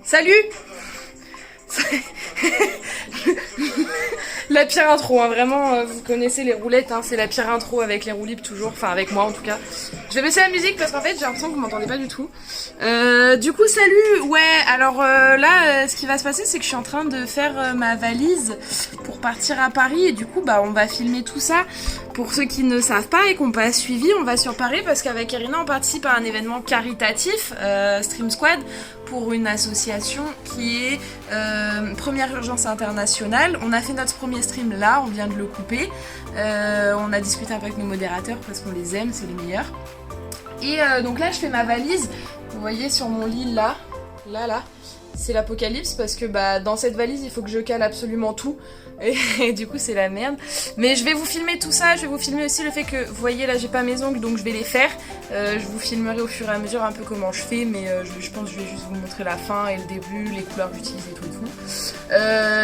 Salut. La pire intro, hein, vraiment, vous connaissez les roulettes, hein, c'est la pire intro avec les roues libres toujours, enfin avec moi en tout cas. Je vais baisser la musique parce qu'en fait j'ai l'impression que vous m'entendez pas du tout. Du coup salut, ouais, alors là ce qui va se passer c'est que je suis en train de faire ma valise pour partir à Paris et du coup bah on va filmer tout ça. Pour ceux qui ne savent pas et qui n'ont pas suivi, on va sur Paris parce qu'avec Irina on participe à un événement caritatif, Stream Squad, pour une association qui est Première Urgence Internationale. On a fait notre premier stream là, on vient de le couper. On a discuté un peu avec nos modérateurs parce qu'on les aime, c'est les meilleurs. Et donc là je fais ma valise, vous voyez sur mon lit là, c'est l'apocalypse parce que bah, dans cette valise il faut que je cale absolument tout et du coup c'est la merde. Mais je vais vous filmer tout ça, je vais vous filmer aussi le fait que, vous voyez là j'ai pas mes ongles donc je vais les faire. Je vous filmerai au fur et à mesure un peu comment je fais mais je pense que je vais juste vous montrer la fin et le début, les couleurs que j'utilise et tout et tout.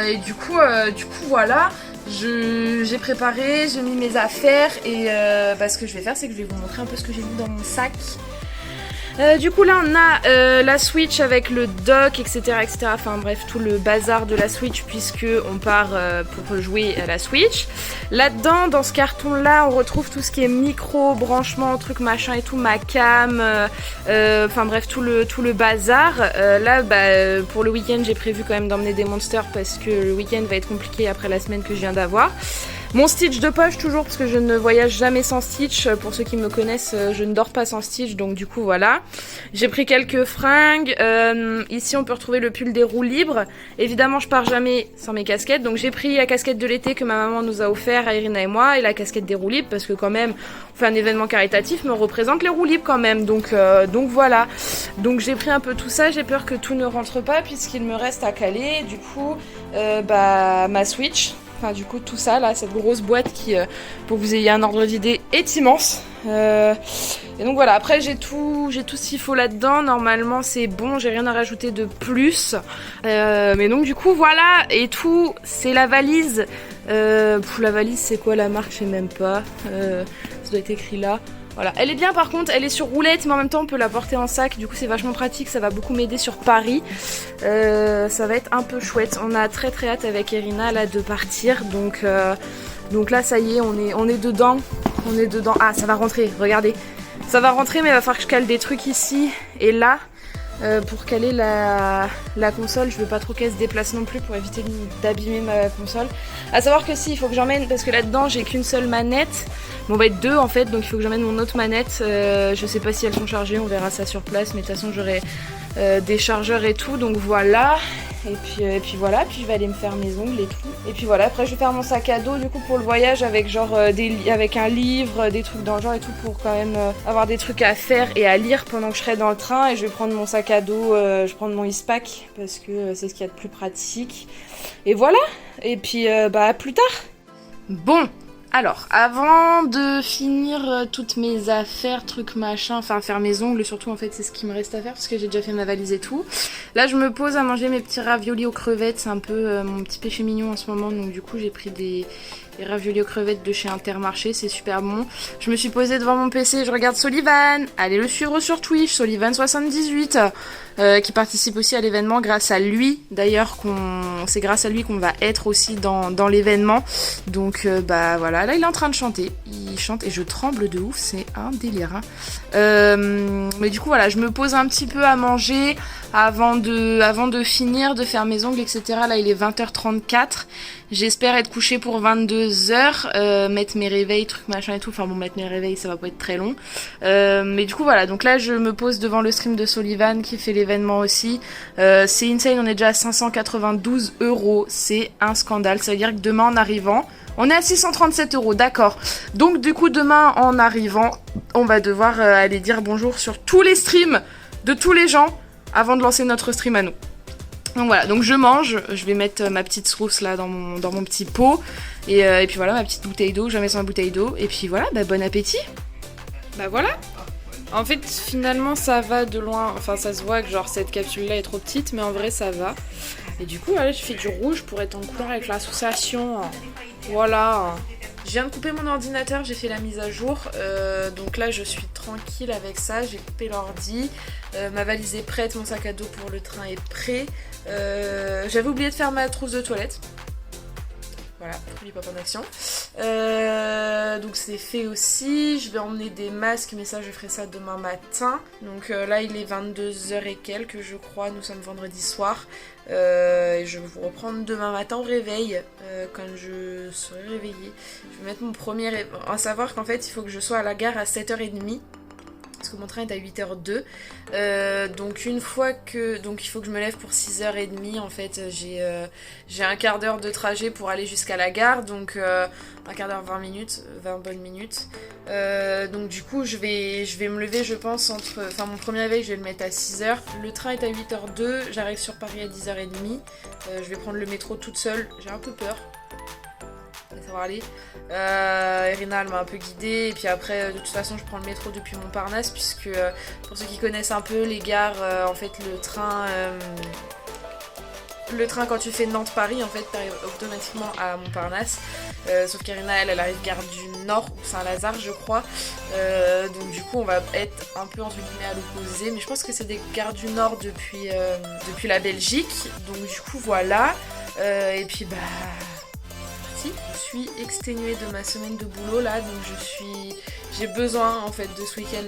Et du coup voilà, j'ai préparé, j'ai mis mes affaires et bah, ce que je vais faire c'est que je vais vous montrer un peu ce que j'ai mis dans mon sac. Du coup là on a la Switch avec le dock etc, enfin bref tout le bazar de la Switch puisque on part pour jouer à la Switch. Là-dedans dans ce carton là on retrouve tout ce qui est micro, branchement, truc machin et tout, ma cam, enfin bref tout le bazar. Là bah, pour le week-end j'ai prévu quand même d'emmener des monsters parce que le week-end va être compliqué après la semaine que je viens d'avoir. Mon Stitch de poche toujours parce que je ne voyage jamais sans Stitch. Pour ceux qui me connaissent, je ne dors pas sans Stitch, donc du coup voilà. J'ai pris quelques fringues. Ici on peut retrouver le pull des roues libres. Évidemment je pars jamais sans mes casquettes, donc j'ai pris la casquette de l'été que ma maman nous a offert à Irina et moi et la casquette des roues libres parce que quand même on fait un événement caritatif mais on représente les roues libres quand même, donc voilà. Donc j'ai pris un peu tout ça, j'ai peur que tout ne rentre pas puisqu'il me reste à caler. Du coup bah ma Switch. Enfin, du coup tout ça là, cette grosse boîte qui, pour que vous ayez un ordre d'idée, est immense. Et donc voilà, après j'ai tout ce qu'il faut là-dedans, normalement c'est bon, j'ai rien à rajouter de plus. Mais donc du coup voilà, et tout, c'est la valise. Pour la valise c'est quoi la marque, je sais même pas, ça doit être écrit là. Voilà, elle est bien par contre, elle est sur roulette mais en même temps on peut la porter en sac, du coup c'est vachement pratique, ça va beaucoup m'aider sur Paris. Ça va être un peu chouette, on a très hâte avec Irina là de partir, donc là ça y est, on est dedans, ah ça va rentrer, regardez, ça va rentrer mais il va falloir que je cale des trucs ici et là. Pour caler la console, je veux pas trop qu'elle se déplace non plus pour éviter d'abîmer ma console. À savoir que si, il faut que j'emmène, parce que là-dedans j'ai qu'une seule manette, mais on va être deux en fait, donc il faut que j'emmène mon autre manette. Je sais pas si elles sont chargées, on verra ça sur place, mais de toute façon j'aurai des chargeurs et tout, donc voilà. Et puis voilà, puis je vais aller me faire mes ongles et tout. Et puis voilà, après je vais faire mon sac à dos du coup pour le voyage avec genre avec un livre, des trucs dans le genre et tout pour quand même avoir des trucs à faire et à lire pendant que je serai dans le train. Et je vais prendre mon sac à dos, je vais prendre mon Eastpak parce que c'est ce qu'il y a de plus pratique. Et voilà, et puis bah à plus tard. Bon. Alors, avant de finir toutes mes affaires, trucs machin, enfin faire mes ongles surtout en fait c'est ce qui me reste à faire parce que j'ai déjà fait ma valise et tout. Là je me pose à manger mes petits raviolis aux crevettes, c'est un peu mon petit péché mignon en ce moment, donc du coup j'ai pris des raviolis aux crevettes de chez Intermarché, c'est super bon. Je me suis posée devant mon PC, je regarde Solivan, allez le suivre sur Twitch, Solivan78, qui participe aussi à l'événement grâce à lui, d'ailleurs c'est grâce à lui qu'on va être aussi dans l'événement. Donc bah voilà, là il est en train de chanter, il chante et je tremble de ouf, c'est un délire. Hein. Mais du coup voilà, je me pose un petit peu à manger avant de finir, de faire mes ongles, etc. Là il est 20h34. J'espère être couchée pour 22h, mettre mes réveils, trucs machin et tout. Enfin bon, mettre mes réveils, ça va pas être très long. Mais du coup voilà, donc là je me pose devant le stream de Solivan qui fait l'événement aussi. C'est insane, on est déjà à 592 €, c'est un scandale. Ça veut dire que demain en arrivant, on est à 637 €, d'accord. Donc du coup demain en arrivant, on va devoir aller dire bonjour sur tous les streams de tous les gens avant de lancer notre stream à nous. Donc voilà, donc je mange, je vais mettre ma petite sauce là dans mon petit pot et puis voilà ma petite bouteille d'eau, je la mets sur ma bouteille d'eau et puis voilà, bah bon appétit. Bah voilà. En fait finalement ça va de loin, enfin ça se voit que genre cette capsule là est trop petite mais en vrai ça va. Et du coup là je fais du rouge pour être en couleur avec l'association. Voilà. Je viens de couper mon ordinateur, j'ai fait la mise à jour, donc là je suis tranquille avec ça, j'ai coupé l'ordi, ma valise est prête, mon sac à dos pour le train est prêt, j'avais oublié de faire ma trousse de toilette. Voilà, n'oublie pas en action. Donc c'est fait aussi. Je vais emmener des masques, mais ça je ferai ça demain matin. Donc là il est 22h et quelques je crois, nous sommes vendredi soir. Et je vais vous reprendre demain matin au réveil, quand je serai réveillée. Je vais mettre mon premier réveil. À savoir qu'en fait il faut que je sois à la gare à 7h30. Parce que mon train est à 8h02. Donc une fois que... Donc il faut que je me lève pour 6h30. En fait j'ai un quart d'heure de trajet pour aller jusqu'à la gare. Donc un quart d'heure, 20 minutes. 20 bonnes minutes. Donc du coup je vais me lever je pense entre... Enfin mon premier réveil je vais le mettre à 6h. Le train est à 8h02. J'arrive sur Paris à 10h30. Je vais prendre le métro toute seule. J'ai un peu peur. Ça va aller. Irina elle m'a un peu guidée et puis après de toute façon je prends le métro depuis Montparnasse puisque pour ceux qui connaissent un peu les gares, en fait le train quand tu fais Nantes-Paris en fait t'arrives automatiquement à Montparnasse, sauf qu'Irina elle arrive gare du Nord ou Saint-Lazare je crois, donc du coup on va être un peu entre guillemets à l'opposé, mais je pense que c'est des gares du Nord depuis la Belgique, donc du coup voilà, et puis bah... Je suis exténuée de ma semaine de boulot là, donc j'ai besoin en fait de ce week-end,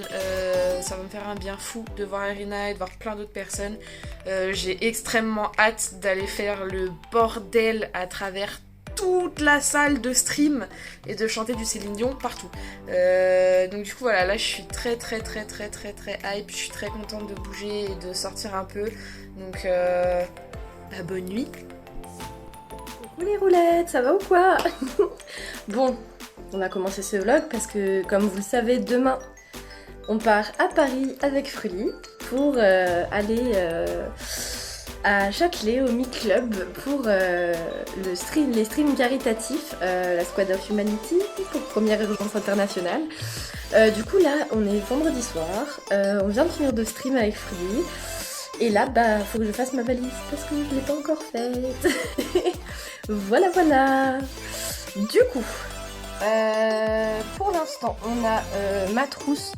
ça va me faire un bien fou de voir Irina et de voir plein d'autres personnes. J'ai extrêmement hâte d'aller faire le bordel à travers toute la salle de stream et de chanter du Céline Dion partout. Donc du coup voilà, là je suis très hype, je suis très contente de bouger et de sortir un peu, donc bah, bonne nuit. Coucou les roulettes, ça va ou quoi? Bon, on a commencé ce vlog parce que, comme vous le savez, demain, on part à Paris avec Fruli pour aller à Châtelet, au Mi Club, pour les streams caritatifs, la Squad of Humanity, pour Première Urgence Internationale. Du coup, là, on est vendredi soir, on vient de finir de stream avec Fruli. Et là, bah, faut que je fasse ma valise parce que je l'ai pas encore faite. Voilà. Du coup, pour l'instant, on a ma trousse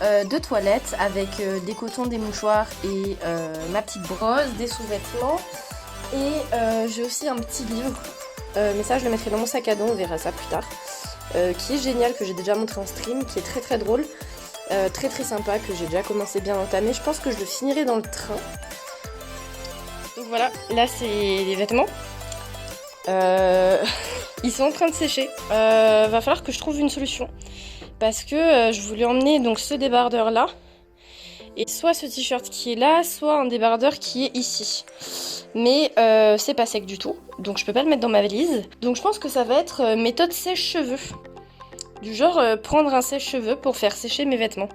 de toilette avec des cotons, des mouchoirs et ma petite brosse, des sous-vêtements. Et j'ai aussi un petit livre, mais ça, je le mettrai dans mon sac à dos, on verra ça plus tard. Qui est génial, que j'ai déjà montré en stream, qui est très drôle. Très sympa, que j'ai déjà commencé bien entamé. Je pense que je le finirai dans le train. Donc voilà, là c'est les vêtements. Ils sont en train de sécher. Va falloir que je trouve une solution. Parce que je voulais emmener donc ce débardeur là. Et soit ce t-shirt qui est là, soit un débardeur qui est ici. Mais c'est pas sec du tout. Donc je peux pas le mettre dans ma valise. Donc je pense que ça va être méthode sèche-cheveux. Du genre prendre un sèche-cheveux pour faire sécher mes vêtements.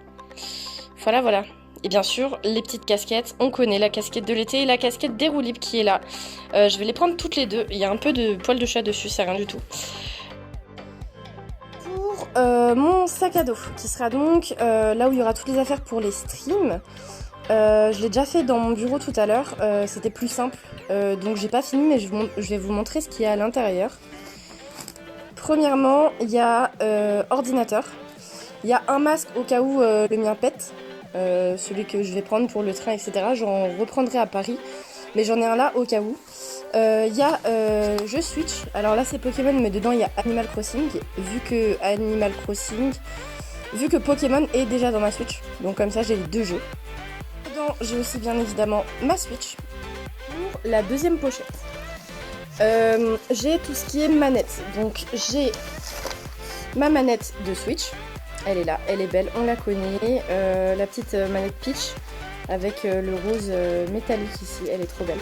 Voilà. Et bien sûr, les petites casquettes. On connaît la casquette de l'été et la casquette des roues libres qui est là. Je vais les prendre toutes les deux. Il y a un peu de poil de chat dessus, c'est rien du tout. Pour mon sac à dos, qui sera donc là où il y aura toutes les affaires pour les streams. Je l'ai déjà fait dans mon bureau tout à l'heure. C'était plus simple. Donc j'ai pas fini, mais je vais vous montrer ce qu'il y a à l'intérieur. Premièrement, il y a ordinateur. Il y a un masque au cas où le mien pète. Celui que je vais prendre pour le train, etc. J'en reprendrai à Paris. Mais j'en ai un là au cas où. Il y a jeu Switch. Alors là, c'est Pokémon, mais dedans, il y a Animal Crossing. Vu que Pokémon est déjà dans ma Switch. Donc comme ça, j'ai les deux jeux. Dedans, j'ai aussi bien évidemment ma Switch. Pour la deuxième pochette. J'ai tout ce qui est manette, donc j'ai ma manette de Switch, elle est là, elle est belle, on la connaît, la petite manette Peach avec le rose métallique ici, elle est trop belle.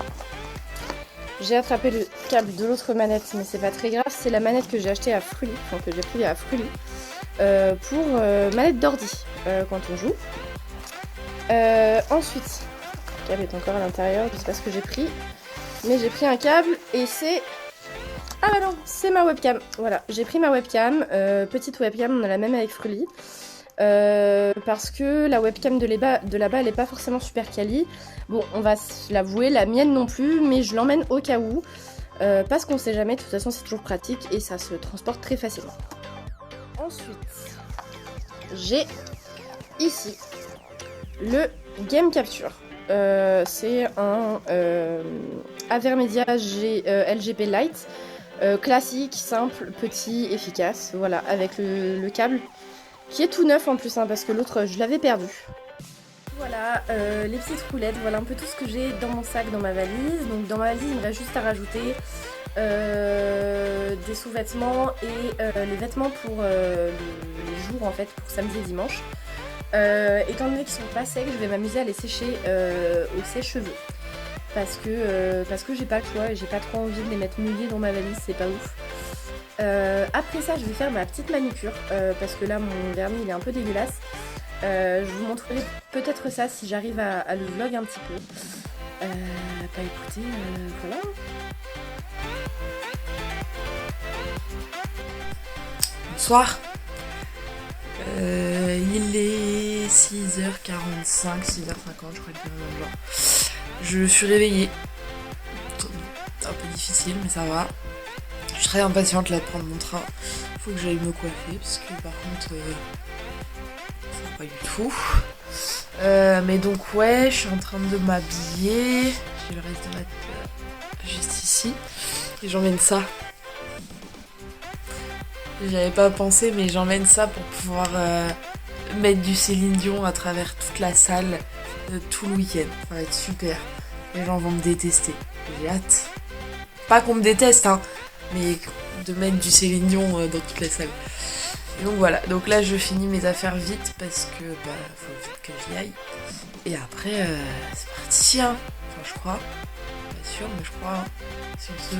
J'ai attrapé le câble de l'autre manette, mais c'est pas très grave, c'est la manette que j'ai achetée à Fruli, enfin que j'ai pris à Fruli, pour manette d'ordi quand on joue. Ensuite, le câble est encore à l'intérieur, je sais pas ce que j'ai pris. Mais j'ai pris un câble et c'est... Ah bah non, c'est ma webcam. Voilà, j'ai pris ma webcam, petite webcam, on a la même avec Fruli. Parce que la webcam de là-bas, elle est pas forcément super quali. Bon, on va l'avouer, la mienne non plus, mais je l'emmène au cas où. Parce qu'on sait jamais, de toute façon c'est toujours pratique et ça se transporte très facilement. Ensuite, j'ai ici le Game Capture. C'est un Avermedia LGP Lite. Classique, simple, petit, efficace. Voilà, avec le câble qui est tout neuf en plus, hein, parce que l'autre, je l'avais perdu. Voilà, les petites roulettes, voilà un peu tout ce que j'ai dans mon sac, dans ma valise. Donc dans ma valise, il me reste juste à rajouter des sous-vêtements et les vêtements pour les jours en fait, pour samedi et dimanche. Étant donné qu'ils sont pas secs, je vais m'amuser à les sécher au sèche-cheveux. Parce que j'ai pas le choix et j'ai pas trop envie de les mettre mouillés dans ma valise, c'est pas ouf. Après ça, je vais faire ma petite manucure parce que là, mon vernis il est un peu dégueulasse. Je vous montrerai peut-être ça si j'arrive à le vlog un petit peu. Bah écoutez, voilà. Bonsoir. Il est 6h45, 6h50, je crois que c'est genre. Je suis réveillée. Un peu difficile, mais ça va. Je suis très impatiente là de prendre mon train. Faut que j'aille me coiffer parce que par contre, ça va pas du tout. Mais donc ouais, je suis en train de m'habiller. J'ai le reste de ma tête juste ici. Et j'emmène ça. J'avais pas pensé, mais j'emmène ça pour pouvoir mettre du Céline Dion à travers toute la salle tout le week-end. Ça va être super. Les gens vont me détester. J'ai hâte. Pas qu'on me déteste, hein, mais de mettre du Céline Dion dans toute la salle. Et donc voilà. Donc là, je finis mes affaires vite parce que faut vite que j'y aille. Et après, c'est parti, hein. Enfin, je crois. Pas sûr, mais je crois. Hein. Sur ce.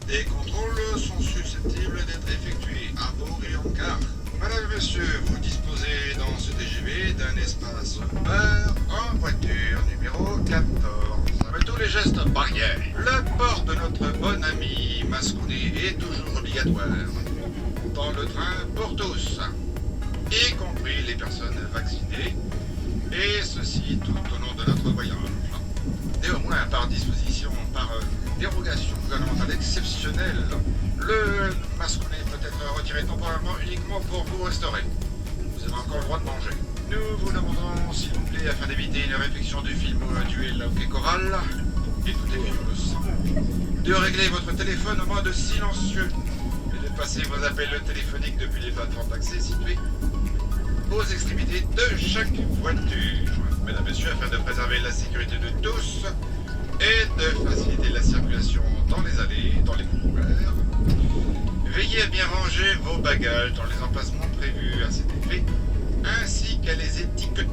Des contrôles sont susceptibles d'être effectués à bord et en car. Madame et Monsieur, vous disposez dans ce TGV d'un espace ouvert en voiture numéro 14. Avec tous les gestes barrières. Le port de notre bon ami masconé est toujours obligatoire. Dans le train pour tous, y compris les personnes vaccinées, et ceci tout au long de notre voyage. Néanmoins, par disposition, par dérogation gouvernementale exceptionnelle, le masconé peut être retiré temporairement uniquement pour vous restaurer. Vous avez encore le droit de manger. Nous vous demandons, s'il vous plaît, afin d'éviter une réflexion du film duel hockey choral, et tout est virus, de régler votre téléphone au mode silencieux et de passer vos appels téléphoniques depuis les plateformes d'accès situées aux extrémités de chaque voiture. Mesdames et messieurs, afin de préserver la sécurité de tous et de faciliter la circulation dans les allées, dans les couloirs, veillez à bien ranger vos bagages dans les emplacements prévus à cet effet, ainsi qu'à les étiqueter.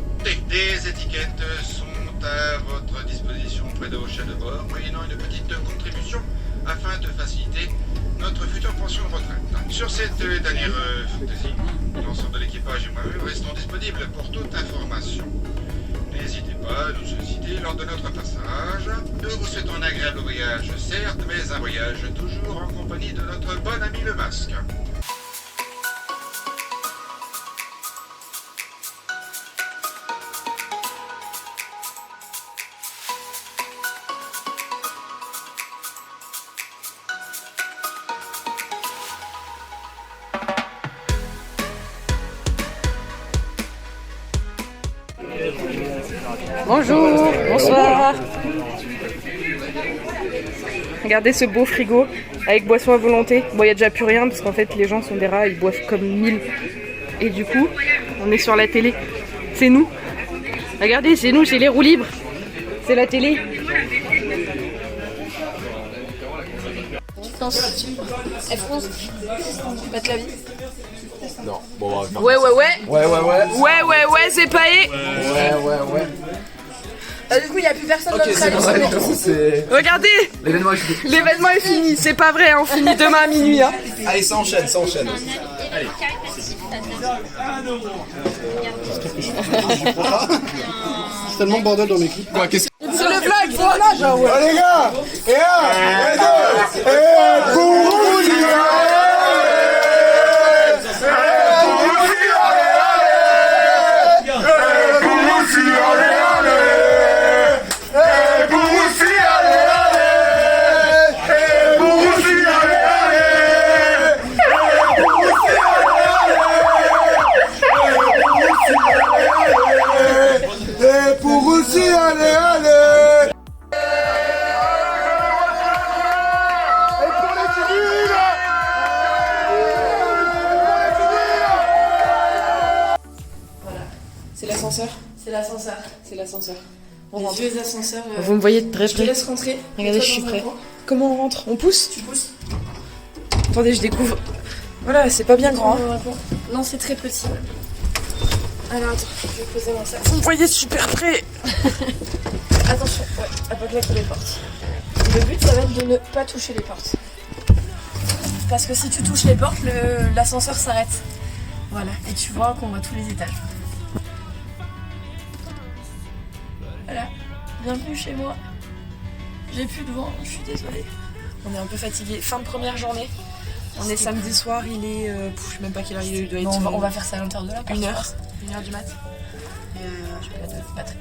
Des étiquettes sont à votre disposition près de vos chefs de bord, moyennant une petite contribution afin de faciliter notre future pension de retraite. Sur cette dernière fantaisie, l'ensemble de l'équipage et moi-même restons disponibles pour toute information. N'hésitez pas à nous solliciter lors de notre passage. Nous vous souhaitons un agréable voyage, certes, mais un voyage toujours en compagnie de notre bon ami le masque. Bonjour, bonsoir. Regardez ce beau frigo avec boisson à volonté. Bon, il n'y a déjà plus rien parce qu'en fait, les gens sont des rats, ils boivent comme 1000. Et du coup, on est sur la télé. C'est nous. Regardez, c'est nous, c'est les roues libres. C'est la télé. F11, pas de la vie. Non, bon, on va faire. Ouais, c'est pas et. Du coup, il n'y a plus personne dans Ok, le c'est bon, train. d'accord, c'est. Regardez, L'événement est fini. l'événement est fini. C'est pas vrai, on finit demain à minuit. Hein. Allez, ça enchaîne, ça enchaîne. C'est tellement bordel dans mes clips. Quoi, qu'est-ce que. C'est le vlog, voilà, genre. Oh les gars, et un, et deux, et pour vous dire, pour aussi, allez, allez. Et pour les civils. C'est l'ascenseur. C'est l'ascenseur. C'est l'ascenseur. Les vieux ascenseurs. Vous me voyez très Je te près. laisse rentrer. Regardez, Toi, je suis dans un prêt. coin. Comment on rentre? On pousse? Tu pousses. Attendez, je découvre. Voilà, c'est pas bien grand. Hein. Dans un coin. Non, c'est très petit. Alors attends, je vais poser mon sac. Vous me voyez super près. Attention, ouais, à pas claquer les portes. Le but, ça va être de ne pas toucher les portes. Parce que si tu touches les portes, l'ascenseur s'arrête. Voilà, et tu vois qu'on voit tous les étages. Voilà, bienvenue chez moi. J'ai plus de vent, je suis désolée. On est un peu fatigué. Fin de première journée. On est samedi soir, il est. Je sais même pas quelle heure il doit être. Non, on va faire ça à l'intérieur de la porte. 1h du mat. Je vais mettre de batterie.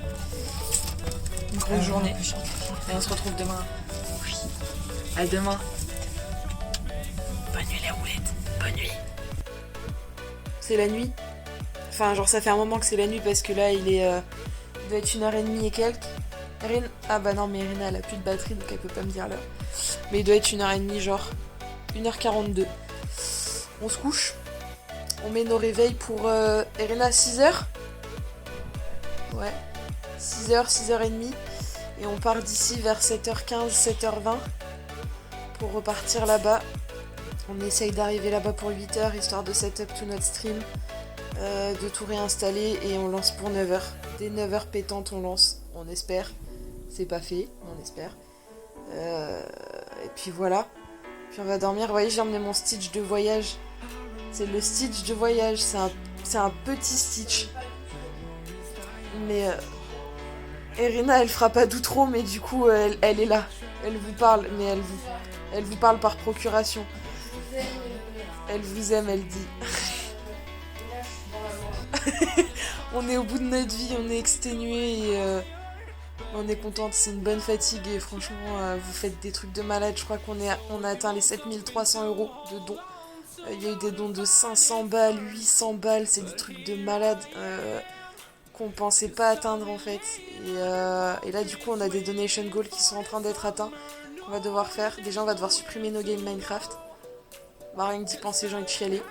Une grosse journée. Et on se retrouve demain. Oui. À demain. Bonne nuit les roulettes. Bonne nuit. C'est la nuit. Enfin, genre ça fait un moment que c'est la nuit parce que là il est. Il doit être 1h30 et quelques. Erin... Ah bah non, mais Erina elle a plus de batterie donc elle peut pas me dire l'heure. Mais il doit être 1h30, genre 1h42. On se couche. On met nos réveils pour Erina 6h. Ouais. 6h, 6h30. Et on part d'ici vers 7h15, 7h20 pour repartir là-bas. On essaye d'arriver là-bas pour 8h histoire de setup tout notre stream, de tout réinstaller et on lance pour 9h. Dès 9h pétante on lance, on espère. C'est pas fait, on espère. Et puis voilà. Puis on va dormir. Vous voyez, j'ai emmené mon Stitch de voyage. C'est le Stitch de voyage, c'est un petit Stitch. Mais Erina elle fera pas d'outro mais du coup elle est là. Elle vous parle mais elle vous parle par procuration. Elle vous aime, elle dit. On est au bout de notre vie, on est exténué et on est contente, c'est une bonne fatigue et franchement vous faites des trucs de malade. Je crois qu'on a atteint les 7300 € de dons. Il y a eu des dons de 500 balles, 800 balles, c'est des trucs de malade qu'on pensait pas atteindre en fait. Et là du coup on a des donation goals qui sont en train d'être atteints, qu'on va devoir faire. Déjà on va devoir supprimer nos games Minecraft. Bah, rien que d'y penser, j'ai envie de chialer.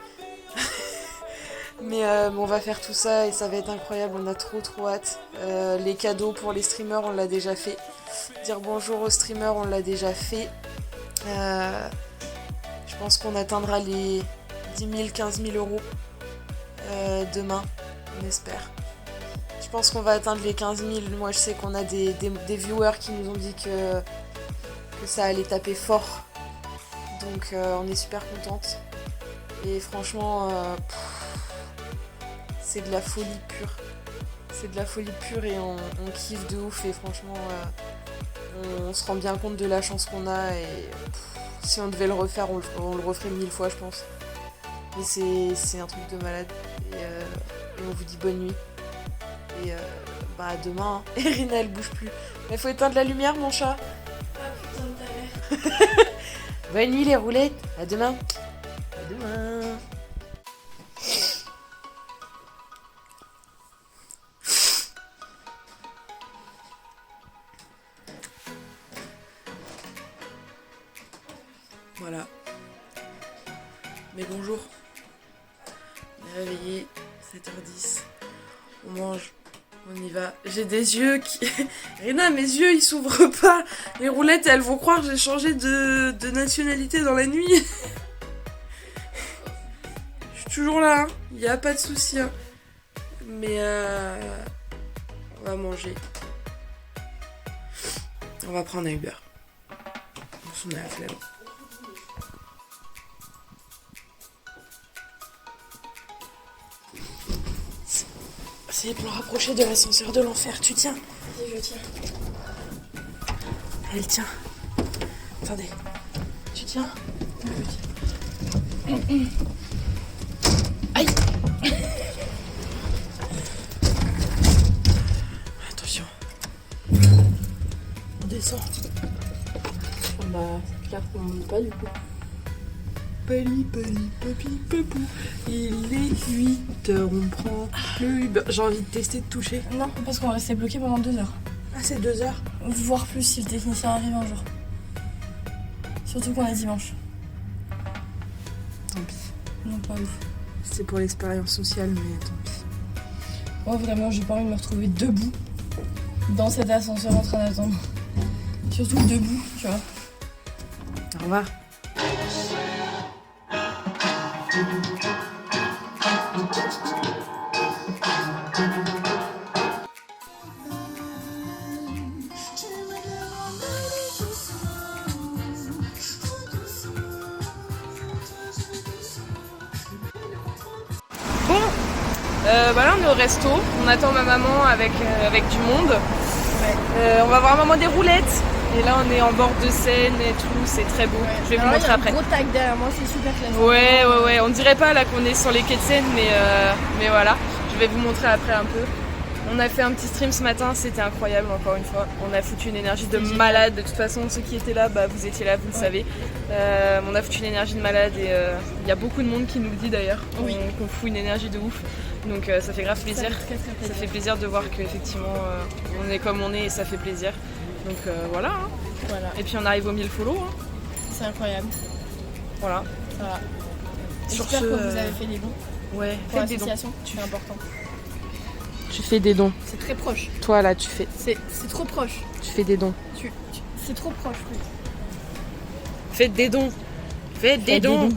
Mais on va faire tout ça et ça va être incroyable, on a trop hâte. Les cadeaux pour les streamers, on l'a déjà fait. Dire bonjour aux streamers, on l'a déjà fait. Je pense qu'on atteindra les 10 000, 15 000 € demain, on espère. Je pense qu'on va atteindre les 15 000. Moi, je sais qu'on a des viewers qui nous ont dit que ça allait taper fort. Donc, on est super contente. Et franchement, c'est de la folie pure. C'est de la folie pure et on kiffe de ouf. Et franchement, on se rend bien compte de la chance qu'on a. Et si on devait le refaire, on le referait 1000 fois, je pense. Mais c'est un truc de malade. Et on vous dit bonne nuit. Et bah à demain. Hein. Erina elle bouge plus. Mais faut éteindre la lumière mon chat. Ah putain de ta mère. Bonne nuit les roulettes. À demain. À demain. Mais bonjour. On est réveillé, 7h10. On mange, on y va. J'ai des yeux qui... Rina, mes yeux, ils s'ouvrent pas. Les roulettes, elles vont croire que j'ai changé de nationalité dans la nuit. Je suis toujours là, hein. Y a pas de souci. Hein. Mais on va manger. On va prendre un Uber. On a la flemme. C'est pour le rapprocher de l'ascenseur de l'enfer. Tu tiens? Si, je tiens. Elle tient. Attendez. Tu tiens? Aïe. Attention. On descend. Bah, c'est clair qu'on monte pas du coup. Pali, papi, papou. Il est 8h, on prend le Uber. J'ai envie de tester de toucher. Non, parce qu'on restait bloqué pendant 2 heures. Ah, c'est 2 heures. Voire plus si le technicien arrive un jour. Surtout qu'on est dimanche. Tant pis. Non, pas ouf. C'est pour l'expérience sociale, mais tant pis. Moi, vraiment, j'ai pas envie de me retrouver debout dans cet ascenseur en train d'attendre. Surtout debout, tu vois. Au revoir. Bon, bah là on est au resto, on attend ma maman avec du monde. On va voir un moment des roulettes. Et là on est en bord de Seine et tout, c'est très beau. Je vais vous montrer après. Il y a un gros tag derrière moi, c'est super classe. Ouais, on dirait pas là qu'on est sur les quais de Seine, mais voilà. Je vais vous montrer après un peu. On a fait un petit stream ce matin, c'était incroyable encore une fois. On a foutu une énergie de malade. De toute façon, ceux qui étaient là, bah, vous étiez là, vous le savez. On a foutu une énergie de malade et il y a beaucoup de monde qui nous le dit d'ailleurs, qu'on fout une énergie de ouf. Donc ça fait grave plaisir. Ça fait plaisir de voir qu'effectivement on est comme on est et ça fait plaisir. Donc voilà, hein. Voilà. Et puis on arrive aux 1000 follow. Hein. C'est incroyable. Voilà. Ça va. Sur J'espère ce, que vous avez fait des dons Ouais, pour faites des dons. l'association. C'est important. Tu fais des dons. C'est très proche. Toi là, tu fais. C'est trop proche. Tu fais des dons. C'est trop proche. Oui. Faites des dons. Faites des dons.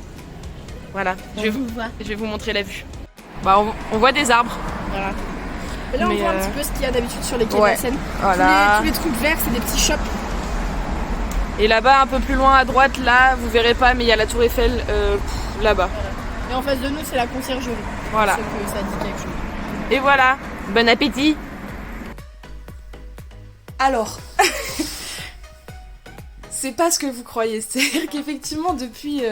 Voilà. Je vais vous montrer la vue. Bah, on voit des arbres. Voilà. Et là, on voit un petit peu ce qu'il y a d'habitude sur les quais de la Seine. Voilà. Tous les trucs verts, c'est des petits shops. Et là-bas, un peu plus loin à droite, là, vous verrez pas, mais il y a la Tour Eiffel là-bas. Voilà. Et en face de nous, c'est la conciergerie. Voilà. C'est que ça dit quelque chose. Et voilà. Bon appétit. Alors, c'est pas ce que vous croyez. C'est-à-dire qu'effectivement, depuis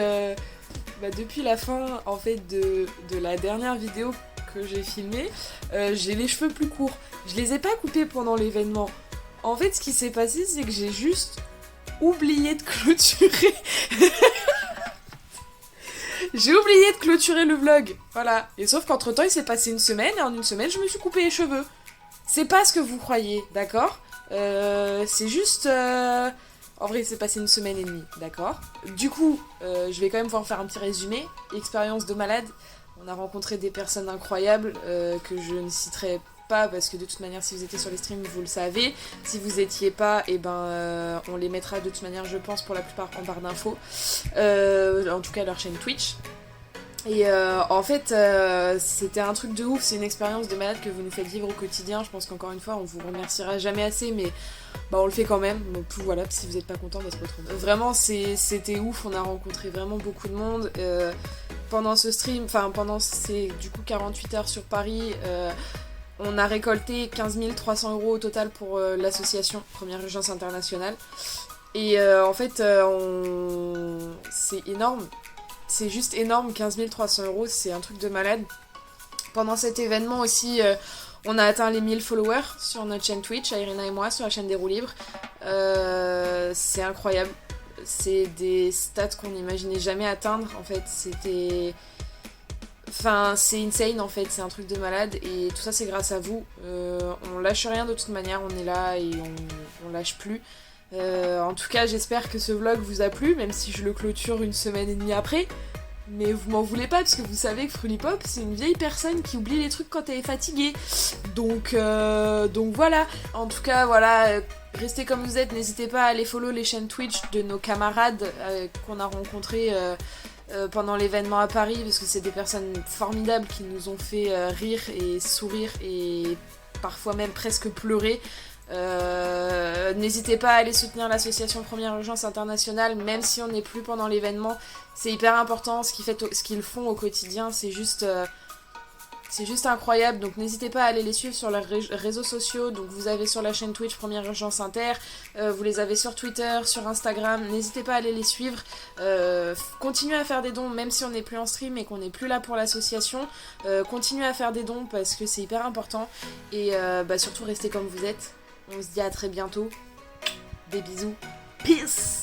la fin en fait de la dernière vidéo que j'ai filmée, j'ai les cheveux plus courts. Je les ai pas coupés pendant l'événement. En fait, ce qui s'est passé, c'est que j'ai juste oublié de clôturer. J'ai oublié de clôturer le vlog, voilà. Et sauf qu'entre temps il s'est passé une semaine et en une semaine je me suis coupé les cheveux. C'est pas ce que vous croyez, d'accord? C'est juste... En vrai il s'est passé une semaine et demie, d'accord? Du coup, je vais quand même pouvoir faire un petit résumé. Expérience de malade, on a rencontré des personnes incroyables que je ne citerai pas parce que de toute manière si vous étiez sur les streams vous le savez. Si vous étiez pas, et on les mettra de toute manière je pense pour la plupart en barre d'infos. En tout cas leur chaîne Twitch. Et en fait c'était un truc de ouf, c'est une expérience de malade que vous nous faites vivre au quotidien. Je pense qu'encore une fois on vous remerciera jamais assez, mais bah on le fait quand même. Donc voilà, si vous êtes pas content, bah c'est pas trop. Vraiment c'était ouf, on a rencontré vraiment beaucoup de monde. Pendant ce stream, enfin pendant ces du coup 48 heures sur Paris, on a récolté 15 300 € au total pour l'association Première Urgence Internationale. Et en fait, c'est énorme. C'est juste énorme, 15 300 €, c'est un truc de malade. Pendant cet événement aussi, on a atteint les 1000 followers sur notre chaîne Twitch, Irina et moi, sur la chaîne des roues libres. C'est incroyable. C'est des stats qu'on n'imaginait jamais atteindre, en fait. C'était... Enfin, c'est insane en fait, c'est un truc de malade et tout ça c'est grâce à vous. On lâche rien de toute manière, on est là et on lâche plus. En tout cas, j'espère que ce vlog vous a plu, même si je le clôture une semaine et demie après. Mais vous m'en voulez pas parce que vous savez que Frulipop c'est une vieille personne qui oublie les trucs quand elle est fatiguée. Donc voilà. En tout cas voilà, restez comme vous êtes, n'hésitez pas à aller follow les chaînes Twitch de nos camarades qu'on a rencontrés pendant l'événement à Paris, parce que c'est des personnes formidables qui nous ont fait rire et sourire et parfois même presque pleurer. N'hésitez pas à aller soutenir l'association Première Urgence Internationale, même si on n'est plus pendant l'événement. C'est hyper important, ce qu'ils font au quotidien, c'est juste incroyable. Donc n'hésitez pas à aller les suivre sur leurs réseaux sociaux. Donc vous avez sur la chaîne Twitch Première Urgence Inter, vous les avez sur Twitter, sur Instagram. N'hésitez pas à aller les suivre. Continuez à faire des dons, même si on n'est plus en stream et qu'on n'est plus là pour l'association. Continuez à faire des dons parce que c'est hyper important. Et surtout restez comme vous êtes. On se dit à très bientôt. Des bisous. Peace!